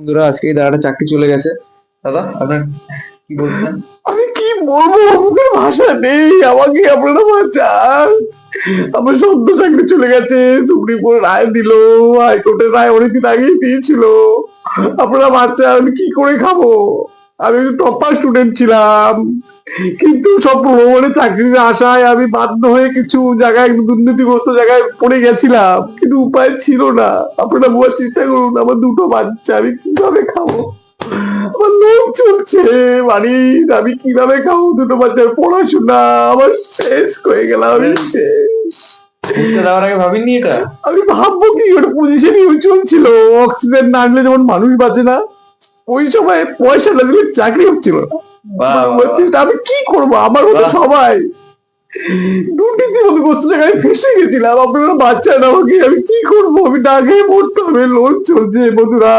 বন্ধুরা, আজকে এই দাদাটা চাকরি চলে গেছে। দাদা, আপনার কি বলছেন? আমি কি বলবো, মুখের ভাষা নেই। আমাকে আপনারা বাঁচান। আমার সদ্য চাকরি চলে গেছে, সুপ্রিম কোর্ট রায় দিল, হাইকোর্টের রায় অনেকদিন আগেই দিয়েছিল। আপনারা বাঁচান, আমি কি করে খাবো? আমি টপার স্টুডেন্ট ছিলাম, কিন্তু সব প্রলোভনে চাকরির আশায় আমি বাধ্য হয়ে কিছু জায়গায়, একটু দুর্নীতিগ্রস্ত জায়গায় পড়ে গেছিলাম, কিন্তু উপায় ছিল না। আপনারা বোঝার চেষ্টা করুন, আমার দুটো বাচ্চা, আমি কিভাবে খাবো? আমার লোন চলছে বাড়ির, আমি কিভাবে খাবো? দুটো বাচ্চার পড়াশোনা আমার শেষ হয়ে গেলাম, আমি শেষ। ঘুরতে যাওয়ার আগে ভাবিনি এটা? আমি ভাববো কি, ওটা পজিশনই চলছিল। অক্সিজেন না আনলে যেমন মানুষ বাঁচে না, ওই সময় পয়সা না দিলে চাকরি হচ্ছিল না। বাহ, বাহ, বলছি, আমি কি করবো? আমার মতো বাহ। সবাই দুর্নীতিগ্রস্ত জায়গায় ফেসে গেছিলাম। আপনারা বাচ্চা না আমাকে, আমি কি করবো? আমি না খেয়ে মরতে হবে, লোন চলছে বন্ধুরা।